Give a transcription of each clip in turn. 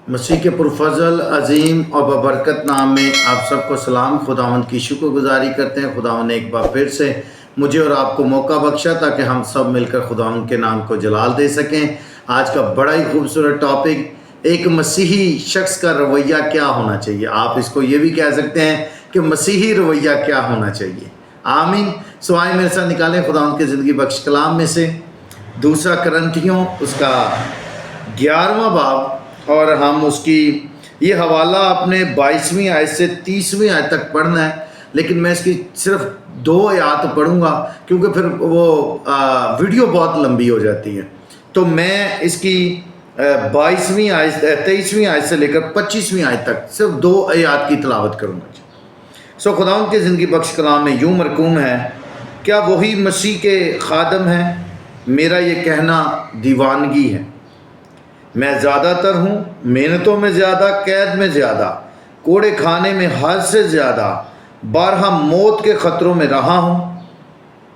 مسیح کے پرفضل عظیم اور ببرکت نام میں آپ سب کو سلام۔ خداوند کی شکر گزاری کرتے ہیں۔ خداوند نے ایک بار پھر سے مجھے اور آپ کو موقع بخشا تاکہ ہم سب مل کر خداوند کے نام کو جلال دے سکیں۔ آج کا بڑا ہی خوبصورت ٹاپک، ایک مسیحی شخص کا رویہ کیا ہونا چاہیے۔ آپ اس کو یہ بھی کہہ سکتے ہیں کہ مسیحی رویہ کیا ہونا چاہیے۔ آمین۔ آئے میرے ساتھ نکالیں خداوند کے زندگی بخش کلام میں سے دوسرا کرنتھیوں اس کا 11واں باب، اور ہم اس کی یہ حوالہ اپنے 22ویں آیت سے 30ویں آیت تک پڑھنا ہے، لیکن میں اس کی صرف 2 آیات پڑھوں گا کیونکہ پھر وہ ویڈیو بہت لمبی ہو جاتی ہے۔ تو میں اس کی 22ویں آیت 23ویں آیت سے لے کر 25ویں آیت تک صرف 2 آیات کی تلاوت کروں گا۔ خداوند کے زندگی بخش کلام میں یوں مرقوم ہے، کیا وہی مسیح کے خادم ہیں؟ میرا یہ کہنا دیوانگی ہے۔ میں زیادہ تر ہوں، محنتوں میں زیادہ، قید میں زیادہ، کوڑے کھانے میں حد سے زیادہ، بارہا موت کے خطروں میں رہا ہوں۔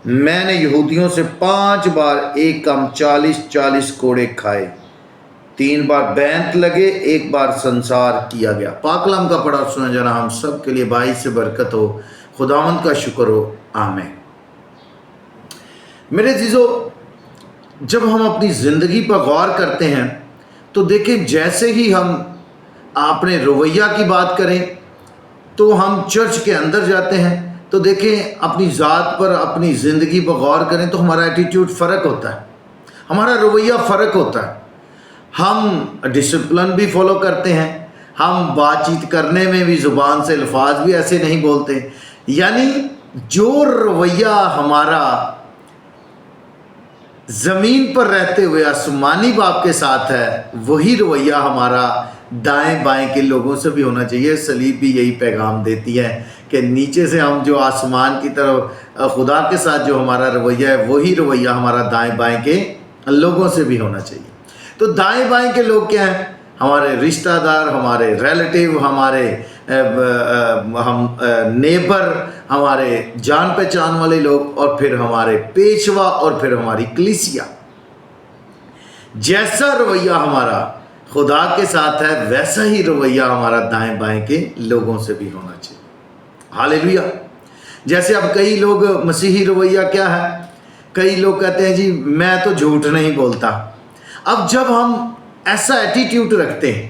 میں نے یہودیوں سے 5 بار ایک کم 40 کوڑے کھائے، 3 بار بینت لگے، 1 بار سنسار کیا گیا۔ پاک کلام کا پڑھا سنا جانا ہم سب کے لیے باعث سے برکت ہو۔ خداوند کا شکر ہو، آمین۔ میرے عزیزو، جب ہم اپنی زندگی پر غور کرتے ہیں تو دیکھیں، جیسے ہی ہم اپنے رویہ کی بات کریں تو ہم چرچ کے اندر جاتے ہیں تو دیکھیں اپنی ذات پر، اپنی زندگی پر غور کریں تو ہمارا ایٹیٹیوڈ فرق ہوتا ہے، ہمارا رویہ فرق ہوتا ہے۔ ہم ڈسپلن بھی فالو کرتے ہیں، ہم بات چیت کرنے میں بھی زبان سے الفاظ بھی ایسے نہیں بولتے، یعنی جو رویہ ہمارا زمین پر رہتے ہوئے آسمانی باپ کے ساتھ ہے، وہی رویہ ہمارا دائیں بائیں کے لوگوں سے بھی ہونا چاہیے۔ صلیب بھی یہی پیغام دیتی ہے کہ نیچے سے ہم جو آسمان کی طرف خدا کے ساتھ جو ہمارا رویہ ہے، وہی رویہ ہمارا دائیں بائیں کے لوگوں سے بھی ہونا چاہیے۔ تو دائیں بائیں کے لوگ کیا ہیں؟ ہمارے رشتہ دار، ہمارے ریلیٹیو، ہمارے نیبر، ہمارے جان پہچان والے لوگ، اور پھر ہمارے پیشوا، اور پھر ہماری کلیسیا۔ جیسا رویہ ہمارا خدا کے ساتھ ہے ویسا ہی رویہ ہمارا دائیں بائیں کے لوگوں سے بھی ہونا چاہیے۔ ہاللیلویہ۔ جیسے اب کئی لوگ مسیحی رویہ کیا ہے، کئی لوگ کہتے ہیں جی میں تو جھوٹ نہیں بولتا۔ اب جب ہم ایسا ایٹیٹیوڈ رکھتے ہیں،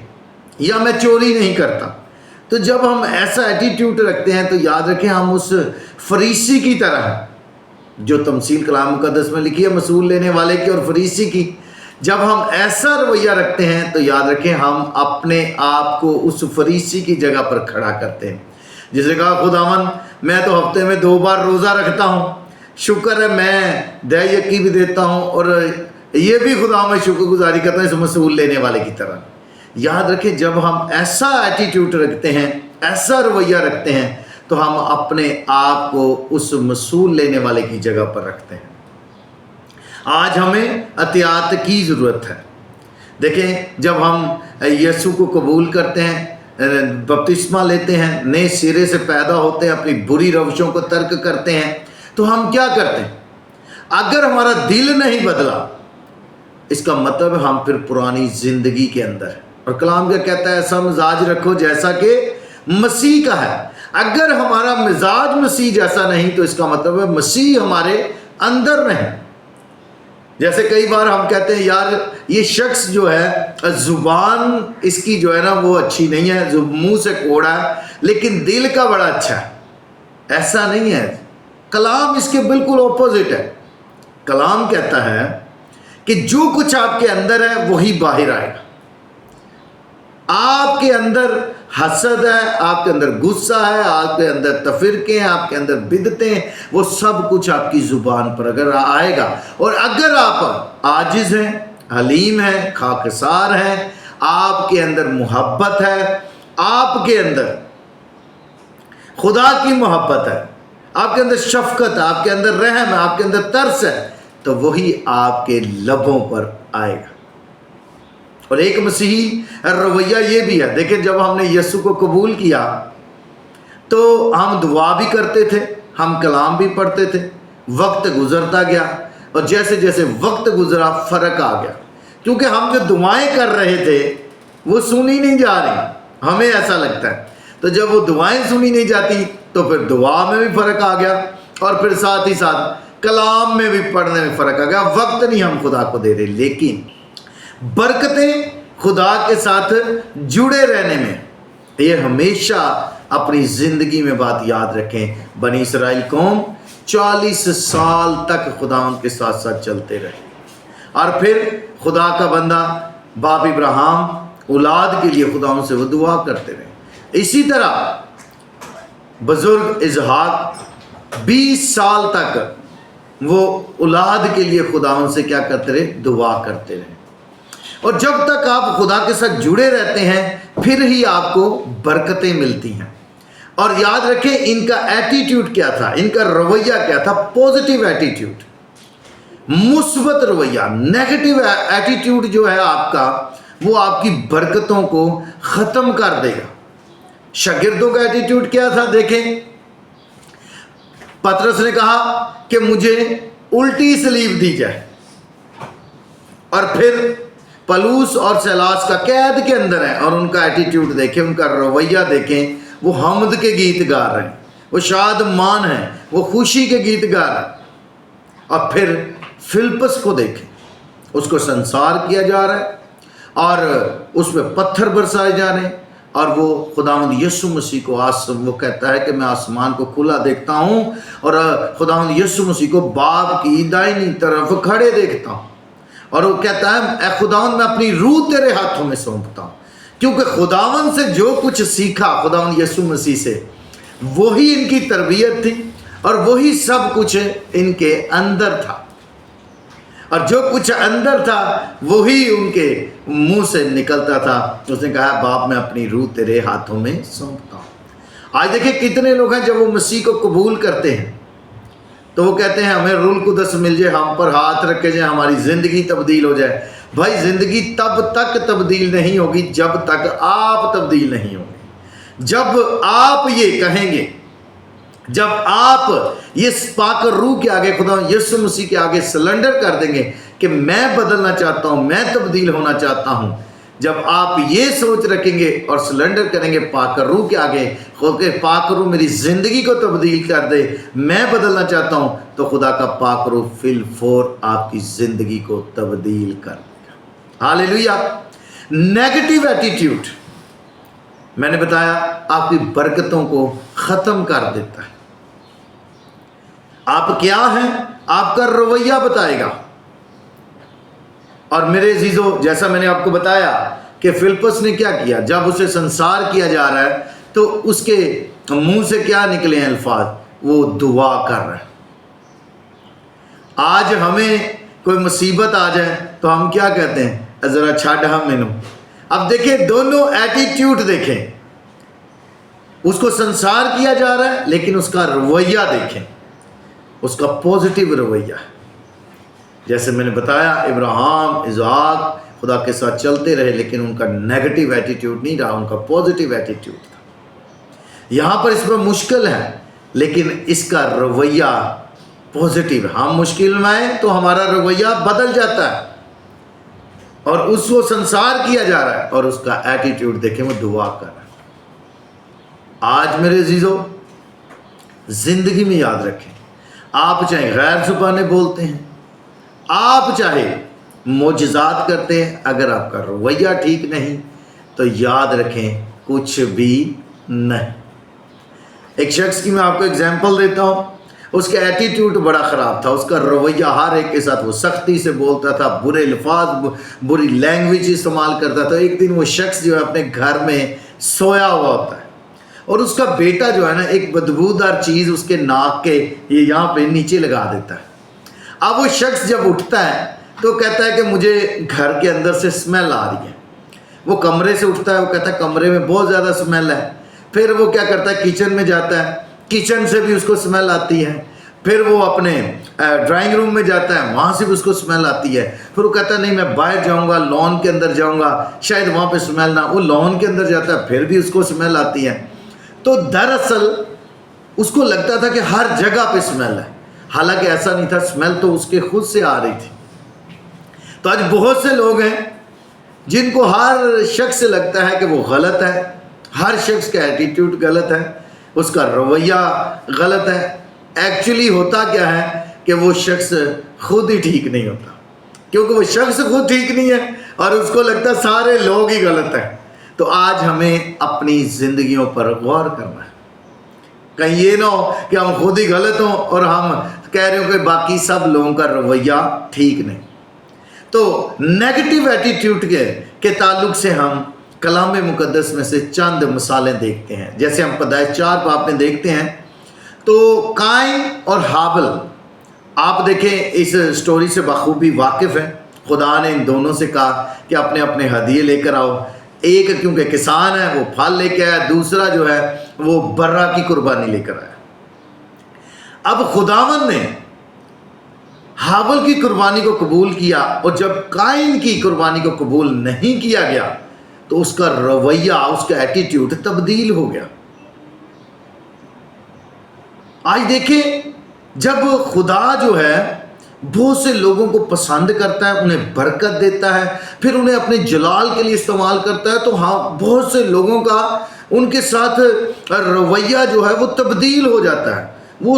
یا میں چوری نہیں کرتا، تو جب ہم ایسا ایٹیٹیوڈ رکھتے ہیں تو یاد رکھیں ہم اس فریسی کی طرح ہیں، جو تمثیل کلام مقدس میں لکھی ہے مصول لینے والے کی اور فریسی کی۔ جب ہم ایسا رویہ رکھتے ہیں تو یاد رکھیں ہم اپنے آپ کو اس فریسی کی جگہ پر کھڑا کرتے ہیں، جس نے کہا خداوند میں تو ہفتے میں 2 بار روزہ رکھتا ہوں، شکر ہے میں دہ یکی بھی دیتا ہوں، اور یہ بھی خدا میں شکر گزاری کرتا ہوں اس مصول لینے والے کی طرح۔ یاد رکھیں جب ہم ایسا ایٹیٹیوڈ رکھتے ہیں، ایسا رویہ رکھتے ہیں، تو ہم اپنے آپ کو اس مصول لینے والے کی جگہ پر رکھتے ہیں۔ آج ہمیں احتیاط کی ضرورت ہے۔ دیکھیں جب ہم یسوع کو قبول کرتے ہیں، بپتسمہ لیتے ہیں، نئے سرے سے پیدا ہوتے ہیں، اپنی بری روشوں کو ترک کرتے ہیں، تو ہم کیا کرتے ہیں؟ اگر ہمارا دل نہیں بدلا، اس کا مطلب ہم پھر پرانی زندگی کے اندر ہیں، اور کلام کیا کہتا ہے؟ ایسا مزاج رکھو جیسا کہ مسیح کا ہے۔ اگر ہمارا مزاج مسیح جیسا نہیں تو اس کا مطلب ہے مسیح ہمارے اندر نہیں۔ جیسے کئی بار ہم کہتے ہیں یار یہ شخص جو ہے زبان اس کی جو ہے نا وہ اچھی نہیں ہے، منہ سے کوڑا ہے، لیکن دل کا بڑا اچھا ہے۔ ایسا نہیں ہے، کلام اس کے بالکل اپوزٹ ہے۔ کلام کہتا ہے کہ جو کچھ آپ کے اندر ہے وہی باہر آئے گا۔ آپ کے اندر حسد ہے، آپ کے اندر غصہ ہے، آپ کے اندر تفرقے ہیں، آپ کے اندر بدعتیں ہیں، وہ سب کچھ آپ کی زبان پر اگر آئے گا، اور اگر آپ عاجز ہیں، حلیم ہیں، خاکسار ہیں، آپ کے اندر محبت ہے، آپ کے اندر خدا کی محبت ہے، آپ کے اندر شفقت ہے، آپ کے اندر رحم ہے، آپ کے اندر ترس ہے، تو وہی آپ کے لبوں پر آئے گا۔ اور ایک مسیحی رویہ یہ بھی ہے، دیکھیں جب ہم نے یسوع کو قبول کیا تو ہم دعا بھی کرتے تھے، ہم کلام بھی پڑھتے تھے، وقت گزرتا گیا، اور جیسے جیسے وقت گزرا فرق آ گیا، کیونکہ ہم جو دعائیں کر رہے تھے وہ سنی نہیں جا رہی، ہمیں ایسا لگتا ہے۔ تو جب وہ دعائیں سنی نہیں جاتی تو پھر دعا میں بھی فرق آ گیا، اور پھر ساتھ ہی ساتھ کلام میں بھی پڑھنے میں فرق آ گیا، وقت نہیں ہم خدا کو دے رہے۔ لیکن برکتیں خدا کے ساتھ جڑے رہنے میں، یہ ہمیشہ اپنی زندگی میں بات یاد رکھیں۔ بنی اسرائیل قوم 40 سال تک خدا ان کے ساتھ ساتھ چلتے رہے، اور پھر خدا کا بندہ باپ ابراہیم اولاد کے لیے خدا ان سے وہ دعا کرتے رہے۔ اسی طرح بزرگ اسحاق 20 سال تک وہ اولاد کے لیے خدا ان سے کیا کرتے رہے؟ دعا کرتے رہے۔ اور جب تک آپ خدا کے ساتھ جڑے رہتے ہیں پھر ہی آپ کو برکتیں ملتی ہیں۔ اور یاد رکھیں ان کا ایٹیٹیوڈ کیا تھا، ان کا رویہ کیا تھا؟ پوزیٹیو ایٹیٹیوڈ، مثبت رویہ۔ نیگیٹو ایٹیٹیوڈ جو ہے آپ کا، وہ آپ کی برکتوں کو ختم کر دے گا۔ شاگردوں کا ایٹیٹیوڈ کیا تھا؟ دیکھیں، پطرس نے کہا کہ مجھے الٹی سلیب دی جائے، اور پھر پلوس اور سیلاس کا قید کے اندر ہے، اور ان کا ایٹیٹیوڈ دیکھیں، ان کا رویہ دیکھیں، وہ حمد کے گیت گا رہے ہیں، وہ شادمان ہیں، وہ خوشی کے گیت گا رہے ہیں۔ اور پھر فلپس کو دیکھیں، اس کو سنسار کیا جا رہا ہے، اور اس پہ پتھر برسائے جا رہے ہیں، اور وہ خداوند یسوع مسیح کو وہ کہتا ہے کہ میں آسمان کو کھلا دیکھتا ہوں، اور خداوند یسوع مسیح کو باپ کی دائنی طرف کھڑے دیکھتا ہوں، اور وہ کہتا ہے اے خداوند میں اپنی روح تیرے ہاتھوں میں سونپتا ہوں۔ کیونکہ خداوند سے جو کچھ سیکھا خداوند یسوع مسیح سے، وہی ان کی تربیت تھی، اور وہی سب کچھ ان کے اندر تھا، اور جو کچھ اندر تھا وہی ان کے منہ سے نکلتا تھا۔ اس نے کہا باپ میں اپنی روح تیرے ہاتھوں میں سونپتا ہوں۔ آج دیکھیں کتنے لوگ ہیں جب وہ مسیح کو قبول کرتے ہیں تو وہ کہتے ہیں ہمیں روح القدس مل جائے، ہم پر ہاتھ رکھے جائے، ہماری زندگی تبدیل ہو جائے۔ بھائی زندگی تب تک تبدیل نہیں ہوگی جب تک آپ تبدیل نہیں ہوں گے۔ جب آپ یہ کہیں گے، جب آپ یہ پاک روح کے آگے خدا یسوع مسیح کے آگے سلنڈر کر دیں گے کہ میں بدلنا چاہتا ہوں، میں تبدیل ہونا چاہتا ہوں، جب آپ یہ سوچ رکھیں گے اور سلنڈر کریں گے پاک روح کے آگے، کہ پاک روح میری زندگی کو تبدیل کر دے، میں بدلنا چاہتا ہوں، تو خدا کا پاک روح فی الفور آپ کی زندگی کو تبدیل کر دے گا۔ ہاللیلویہ۔ نیگیٹو ایٹیٹیوڈ میں نے بتایا آپ کی برکتوں کو ختم کر دیتا ہے۔ آپ کیا ہیں، آپ کا رویہ بتائے گا۔ اور میرے عزیزو، جیسا میں نے آپ کو بتایا کہ فلپس نے کیا کیا، جب اسے سنسار کیا جا رہا ہے تو اس کے منہ سے کیا نکلے ہیں الفاظ؟ وہ دعا کر رہا ہے۔ آج ہمیں کوئی مصیبت آ جائے تو ہم کیا کہتے ہیں؟ ذرا چھڈ ہم مینوں۔ اب دیکھیں دونوں ایٹیٹیوڈ دیکھیں، اس کو سنسار کیا جا رہا ہے لیکن اس کا رویہ دیکھیں، اس کا پوزیٹیو رویہ ہے۔ جیسے میں نے بتایا ابراہیم اسحاق خدا کے ساتھ چلتے رہے لیکن ان کا نیگیٹو ایٹیٹیوڈ نہیں رہا، ان کا پوزیٹیو ایٹیٹیوڈ تھا۔ یہاں پر اس پر مشکل ہے لیکن اس کا رویہ پوزیٹیو ہے۔ ہم مشکل میں آئیں تو ہمارا رویہ بدل جاتا ہے، اور اس کو سنسار کیا جا رہا ہے اور اس کا ایٹیٹیوڈ دیکھیں وہ دعا کر رہا ہے۔ آج میرے عزیزو زندگی میں یاد رکھیں، آپ چاہے غیر زبانیں بولتے ہیں، آپ چاہے معجزات کرتے ہیں، اگر آپ کا رویہ ٹھیک نہیں تو یاد رکھیں کچھ بھی نہیں۔ ایک شخص کی میں آپ کو اگزامپل دیتا ہوں، اس کا ایٹیٹیوڈ بڑا خراب تھا، اس کا رویہ ہر ایک کے ساتھ وہ سختی سے بولتا تھا، برے الفاظ بری لینگویج استعمال کرتا تھا۔ ایک دن وہ شخص جو ہے اپنے گھر میں سویا ہوا ہوتا ہے، اور اس کا بیٹا جو ہے نا ایک بدبودار چیز اس کے ناک کے یہاں پہ نیچے لگا دیتا ہے۔ اب وہ شخص جب اٹھتا ہے تو کہتا ہے کہ مجھے گھر کے اندر سے اسمیل آ رہی ہے۔ وہ کمرے سے اٹھتا ہے، وہ کہتا ہے کمرے میں بہت زیادہ اسمیل ہے۔ پھر وہ کیا کرتا ہے، کچن میں جاتا ہے، کچن سے بھی اس کو اسمیل آتی ہے۔ پھر وہ اپنے ڈرائنگ روم میں جاتا ہے، وہاں سے بھی اس کو اسمیل آتی ہے۔ پھر وہ کہتا ہے نہیں میں باہر جاؤں گا، لان کے اندر جاؤں گا، شاید وہاں پہ اسمیل نہ، وہ لان کے اندر جاتا ہے، پھر بھی اس کو اسمیل آتی ہے۔ تو دراصل اس کو لگتا تھا کہ ہر جگہ پہ اسمیل ہے، حالانکہ ایسا نہیں تھا، اسمیل تو اس کے خود سے آ رہی تھی۔ تو آج بہت سے لوگ ہیں جن کو ہر شخص سے لگتا ہے کہ وہ غلط ہے، ہر شخص کا ایٹیٹیوڈ غلط ہے، اس کا رویہ غلط ہے۔ ایکچولی ہوتا کیا ہے کہ وہ شخص خود ہی ٹھیک نہیں ہوتا، کیونکہ وہ شخص خود ٹھیک نہیں ہے اور اس کو لگتا ہے سارے لوگ ہی غلط ہیں۔ تو آج ہمیں اپنی زندگیوں پر غور کرنا ہے، کہیں یہ نہ ہو کہ ہم خود ہی غلط ہوں اور ہم کہہ رہے ہوں کہ باقی سب لوگوں کا رویہ ٹھیک نہیں۔ تو نیگیٹو ایٹیٹیوڈ کے تعلق سے ہم کلام مقدس میں سے چند مثالیں دیکھتے ہیں۔ جیسے ہم پیدائش 4 باب میں دیکھتے ہیں تو قائن اور حابل، آپ دیکھیں اس سٹوری سے بخوبی واقف ہیں۔ خدا نے ان دونوں سے کہا کہ اپنے اپنے ہدیے لے کر آؤ، ایک کیونکہ کسان ہے وہ پھل لے کے آیا، دوسرا جو ہے وہ برہ کی قربانی لے کر آیا۔ اب خداوند نے حابل کی قربانی کو قبول کیا، اور جب قائن کی قربانی کو قبول نہیں کیا گیا تو اس کا رویہ، اس کا ایٹیٹیوڈ تبدیل ہو گیا۔ آج دیکھیں، جب خدا جو ہے بہت سے لوگوں کو پسند کرتا ہے، انہیں برکت دیتا ہے، پھر انہیں اپنے جلال کے لیے استعمال کرتا ہے، تو ہاں بہت سے لوگوں کا ان کے ساتھ رویہ جو ہے وہ تبدیل ہو جاتا ہے، وہ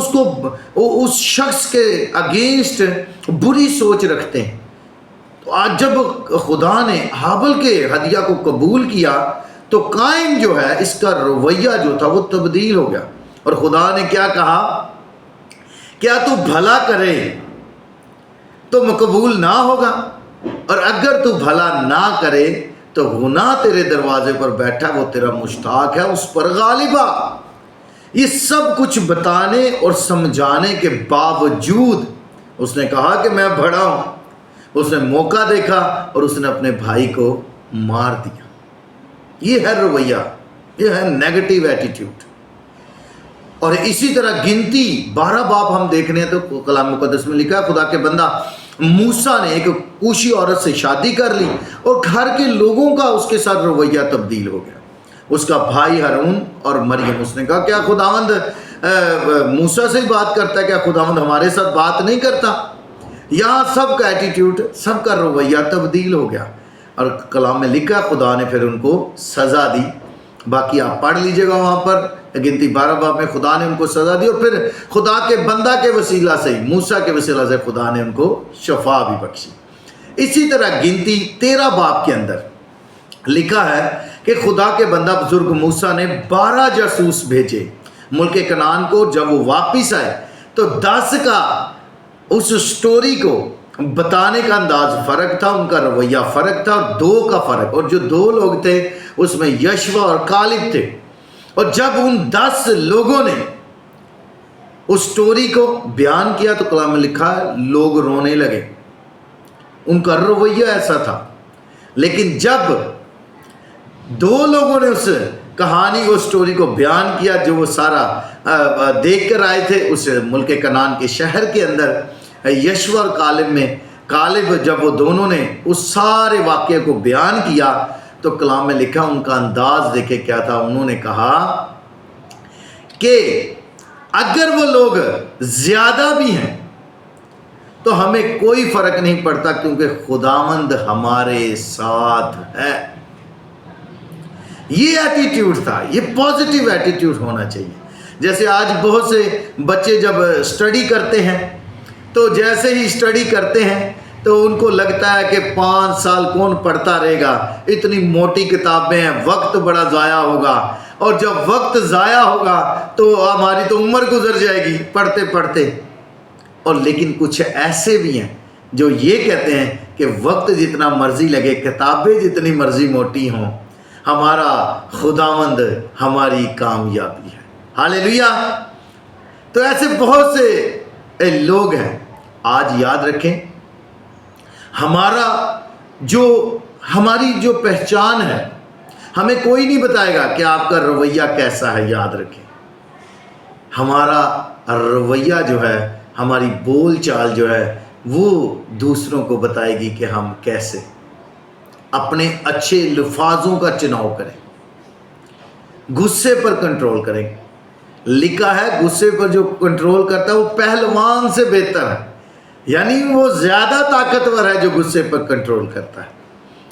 اس شخص کے اگینسٹ بری سوچ رکھتے ہیں۔ تو آج جب خدا نے حابل کے ہدیہ کو قبول کیا تو قائن جو ہے اس کا رویہ جو تھا وہ تبدیل ہو گیا، اور خدا نے کیا کہا، کیا تو بھلا کرے تو مقبول نہ ہوگا، اور اگر تو بھلا نہ کرے تو گناہ تیرے دروازے پر بیٹھا، وہ تیرا مشتاق ہے، اس پر غالب آ۔ یہ سب کچھ بتانے اور سمجھانے کے باوجود اس نے کہا کہ میں بڑا ہوں۔ اس نے موقع دیکھا اور اس نے اپنے بھائی کو مار دیا۔ یہ ہے رویہ، یہ ہے نیگیٹو ایٹیٹیوڈ۔ اور اسی طرح گنتی 12 باب ہم دیکھنے ہیں تو کلام مقدس میں لکھا ہے، خدا کے بندہ موسیٰ نے ایک کوشی عورت سے شادی کر لی اور گھر کے لوگوں کا اس کے ساتھ رویہ تبدیل ہو گیا۔ اس کا بھائی ہارون اور مریم، اس نے کہا کیا خداوند موسیٰ سے ہی بات کرتا ہے، کیا خداوند ہمارے ساتھ بات نہیں کرتا؟ یہاں سب کا ایٹیٹیوڈ، سب کا رویہ تبدیل ہو گیا، اور کلام میں لکھا خدا نے پھر ان کو سزا دی۔ باقی آپ پڑھ لیجئے گا وہاں پر، گنتی 12 باب میں خدا نے ان کو سزا دی، اور پھر خدا کے بندہ کے وسیلہ سے، موسیٰ کے وسیلہ سے خدا نے ان کو شفا بھی بخشی۔ اسی طرح گنتی 13 باب کے اندر لکھا ہے کہ خدا کے بندہ بزرگ موسیٰ نے 12 جاسوس بھیجے ملک کنعان کو۔ جب وہ واپس آئے تو 10 کا اس سٹوری کو بتانے کا انداز فرق تھا، ان کا رویہ فرق تھا، اور 2 کا فرق، اور جو 2 لوگ تھے اس میں یشوا اور کالب تھے۔ اور جب ان 10 لوگوں نے اس سٹوری کو بیان کیا تو کلام میں لکھا ہے لوگ رونے لگے، ان کا رویہ ایسا تھا۔ لیکن جب 2 لوگوں نے اس کہانی کو، سٹوری کو بیان کیا، جو وہ سارا دیکھ کر آئے تھے اس ملک کنعان کے شہر کے اندر، یشوا اور کالب میں، کالب جب وہ دونوں نے اس سارے واقعے کو بیان کیا تو کلام میں لکھا ان کا انداز دیکھے کیا تھا۔ انہوں نے کہا کہ اگر وہ لوگ زیادہ بھی ہیں تو ہمیں کوئی فرق نہیں پڑتا، کیونکہ خداوند ہمارے ساتھ ہے۔ یہ ایٹیٹیوڈ تھا، یہ پازیٹیو ایٹیٹیوڈ ہونا چاہیے۔ جیسے آج بہت سے بچے جب سٹڈی کرتے ہیں تو جیسے ہی سٹڈی کرتے ہیں تو ان کو لگتا ہے کہ 5 سال کون پڑھتا رہے گا، اتنی موٹی کتابیں ہیں، وقت بڑا ضائع ہوگا، اور جب وقت ضائع ہوگا تو ہماری تو عمر گزر جائے گی پڑھتے پڑھتے۔ اور لیکن کچھ ایسے بھی ہیں جو یہ کہتے ہیں کہ وقت جتنا مرضی لگے، کتابیں جتنی مرضی موٹی ہوں، ہمارا خداوند ہماری کامیابی ہے۔ ہاللیلویہ۔ تو ایسے بہت سے لوگ ہیں۔ آج یاد رکھیں، ہماری جو پہچان ہے، ہمیں کوئی نہیں بتائے گا کہ آپ کا رویہ کیسا ہے۔ یاد رکھیں، ہمارا رویہ جو ہے، ہماری بول چال جو ہے، وہ دوسروں کو بتائے گی کہ ہم کیسے اپنے اچھے لفظوں کا چناؤ کریں، غصے پر کنٹرول کریں۔ لکھا ہے غصے پر جو کنٹرول کرتا ہے وہ پہلوان سے بہتر ہے، یعنی وہ زیادہ طاقتور ہے جو غصے پر کنٹرول کرتا ہے۔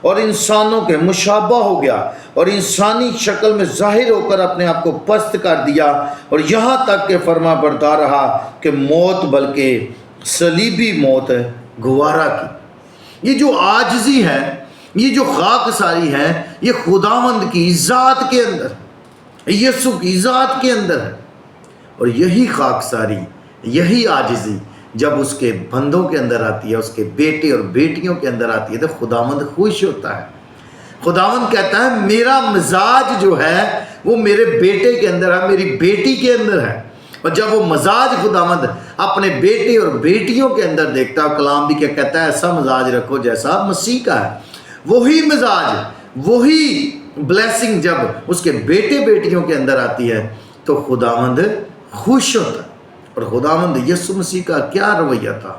اور انسانوں کے مشابہ ہو گیا اور انسانی شکل میں ظاہر ہو کر اپنے آپ کو پست کر دیا اور یہاں تک کہ فرما بردار رہا کہ موت بلکہ صلیبی موت گوارا کی۔ یہ جو عاجزی ہے، یہ جو خاک ساری ہے، یہ خداوند کی ذات کے اندر، یسوع کی ذات کے اندر ہے۔ اور یہی خاک ساری، یہی عاجزی جب اس کے بندوں کے اندر آتی ہے، اس کے بیٹے اور بیٹیوں کے اندر آتی ہے، تو خداوند خوش ہوتا ہے۔ خداوند کہتا ہے میرا مزاج جو ہے وہ میرے بیٹے کے اندر ہے، میری بیٹی کے اندر ہے۔ اور جب وہ مزاج خداوند اپنے بیٹے اور بیٹیوں کے اندر دیکھتا ہے، کلام بھی کیا کہتا ہے، ایسا مزاج رکھو جیسا مسیح کا ہے۔ وہی مزاج، وہی بلیسنگ جب اس کے بیٹے بیٹیوں کے اندر آتی ہے تو خداوند خوش ہوتا ہے۔ اور خداوند یسوع مسیح کا کیا رویہ تھا؟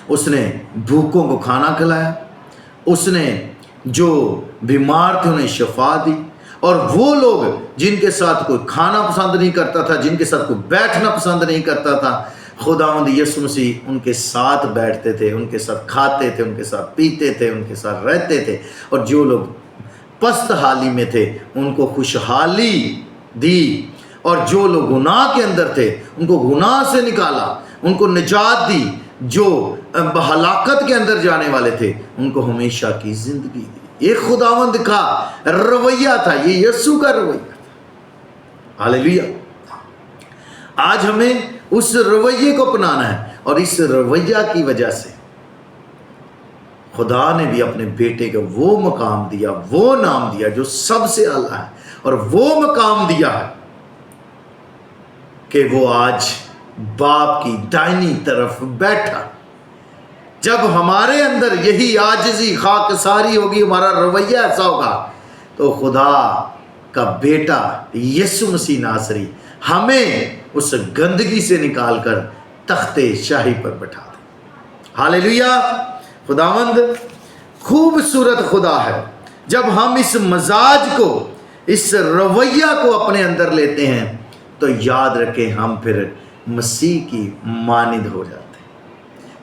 اس نے بھوکوں کو کھانا کھلایا، اس نے جو بیمار تھے انہیں شفا دی، اور وہ لوگ جن کے ساتھ کوئی کھانا پسند نہیں کرتا تھا، جن کے ساتھ کوئی بیٹھنا پسند نہیں کرتا تھا، خداوند یسوع مسیح ان کے ساتھ بیٹھتے تھے، ان کے ساتھ کھاتے تھے، ان کے ساتھ پیتے تھے، ان کے ساتھ رہتے تھے۔ اور جو لوگ پست حالی میں تھے ان کو خوشحالی دی، اور جو لوگ گناہ کے اندر تھے ان کو گناہ سے نکالا، ان کو نجات دی، جو ہلاکت کے اندر جانے والے تھے ان کو ہمیشہ کی زندگی دی۔ یہ خداوند کا رویہ تھا، یہ یسوع کا رویہ تھا۔ ہاللیلویہ۔ آج ہمیں اس رویے کو اپنانا ہے، اور اس رویہ کی وجہ سے خدا نے بھی اپنے بیٹے کو وہ مقام دیا، وہ نام دیا جو سب سے اعلیٰ ہے، اور وہ مقام دیا ہے کہ وہ آج باپ کی دائنی طرف بیٹھا۔ جب ہمارے اندر یہی عاجزی خاک ساری ہوگی، ہمارا رویہ ایسا ہوگا، تو خدا کا بیٹا یسوع مسیح ناصری ہمیں اس گندگی سے نکال کر تخت شاہی پر بٹھا دے۔ ہاللیلویہ۔ خداوند خوبصورت خدا ہے۔ جب ہم اس مزاج کو، اس رویہ کو اپنے اندر لیتے ہیں تو یاد رکھیں ہم پھر مسیح کی مانند ہو جاتے ہیں۔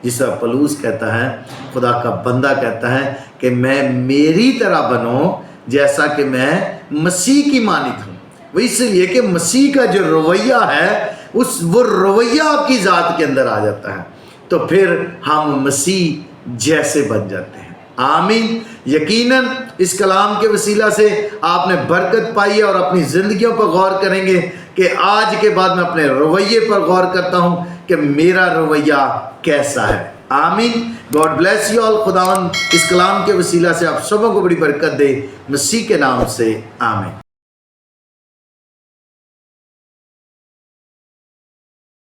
جس طرح پولس کہتا ہے، خدا کا بندہ کہتا ہے کہ میں میری طرح بنو جیسا کہ میں مسیح کی مانند ہوں۔ وہ اس لیے کہ مسیح کا جو رویہ ہے وہ رویہ آپ کی ذات کے اندر آ جاتا ہے، تو پھر ہم مسیح جیسے بن جاتے ہیں۔ آمین۔ یقیناً اس کلام کے وسیلہ سے آپ نے برکت پائی ہے، اور اپنی زندگیوں پر غور کریں گے کہ آج کے بعد میں اپنے رویے پر غور کرتا ہوں کہ میرا رویہ کیسا ہے۔ آمین۔ God bless you all. خداوند اس کلام کے وسیلہ سے آپ سبوں کو بڑی برکت دے، مسیح کے نام سے آمین۔